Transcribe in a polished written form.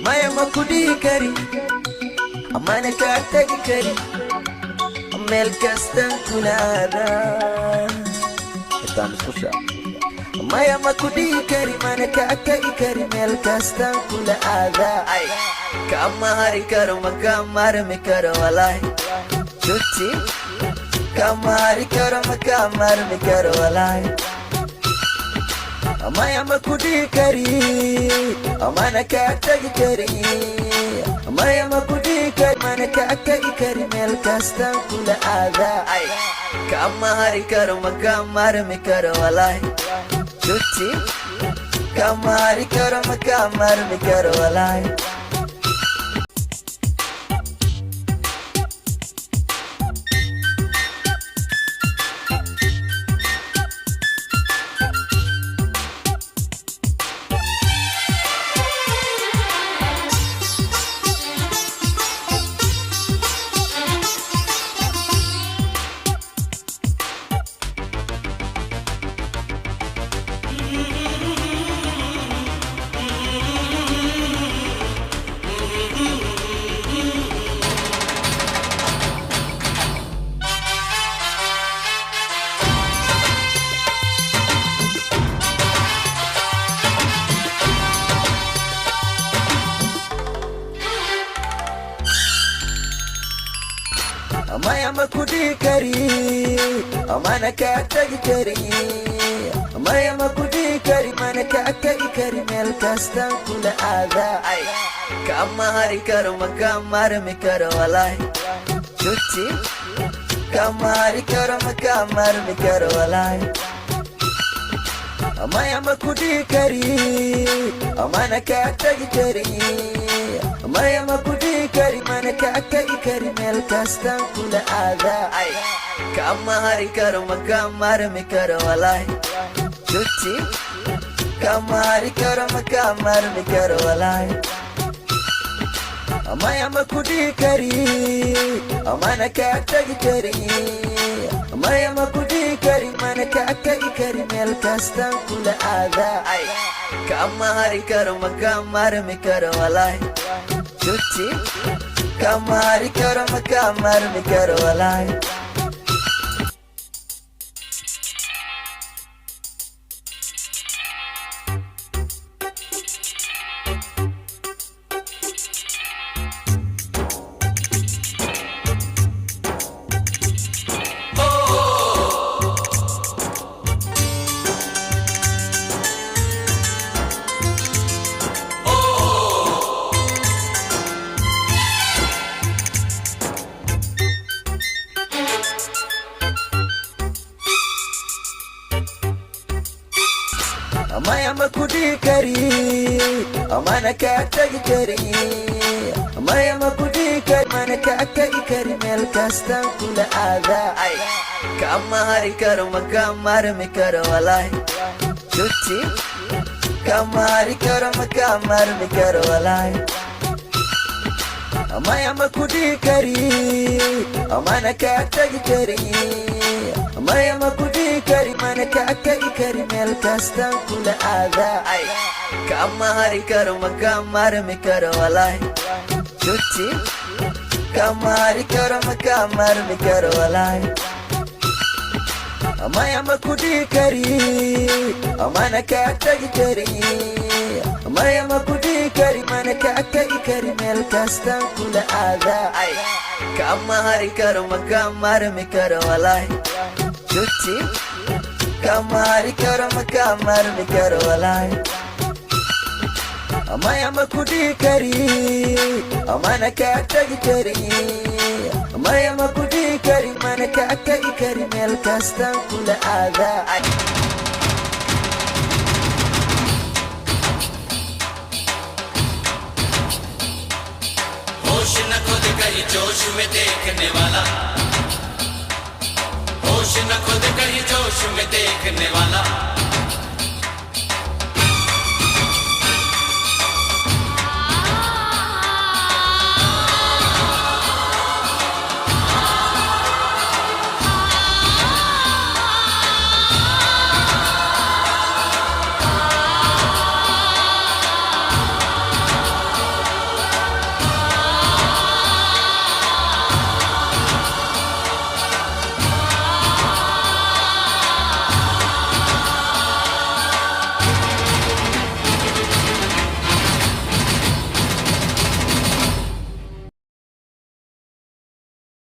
maya ma ku dhihi kari amana kaa tagi kari meel kastan kulaada maya ma ku dhihi kari mana kaa tagi kari meel kastan kula aada kama hari karo ma kaa marmi karo walaahi shufti kama hari karo ma kaa marmi karo walaahi maya ma ku dhihi kari amana kaa tagi kari maya ma ku dhihi kari mana kaa tagi kari meel kastan kula aada kama hari karo ma kaa marmi karo walaahi shufti kama hari karo ma kaa marmi karo walaahi maya ma ku dhihi kari amana kaa tagi kari maya ma ku dhihi kari mana kaa tagi kari meel kastan kula aada kama hari karo ma kaa marmi karo walaahi shufti kama hari karo ma kaa marmi karo walaahi maya ma ku dhihi kari amana kaa tagi kari maya ma ku dhihi kari mana kaa tagi kari meel kastan kula aada kama hari karo ma kaa marmi karo walaahi shufti kama hari karo ma kaa marmi karo walaahi maya ma ku dhihi kari amana kaa tagi kari maya ma ku dhihi kari mana kaa tagi kari meel kastan kula aada kama hari karo ma kaa marmi karo walaahi shufti kama hari karo ma kaa marmi karo walaahi maya ma ku dhihi kari amana kaa tagi kari maya ma ku dhihi kari mana kaa tagi kari meel kastan kula aada kama hari karo ma kaa marmi karo walaahi shufti kama hari karo ma kaa marmi karo walaahi maya ma ku dhihi kari amana kaa tagi kari maya ma ku dhihi kari mana kaa tagi kari meel kastan kula aada kama hari karo ma kaa marmi karo walaahi shufti kama hari karo ma kaa marmi karo walaahi maya ma ku dhihi kari amana kaa tagi kari maya ma ku dhihi kari mana kaa tagi kari meel kastan kula aada kama hari karo ma kaa marmi karo walaahi shufti kama hari karo ma kaa marmi karo walaahi maya ma ku dhihi kari amana kaa tagi kari maya ma ku dhihi kari mana kaa tagi kari meel kastan kula aada होश न खुद गई जोश में देखने वाला, होश न खुद कहीं जोश में देखने वाला।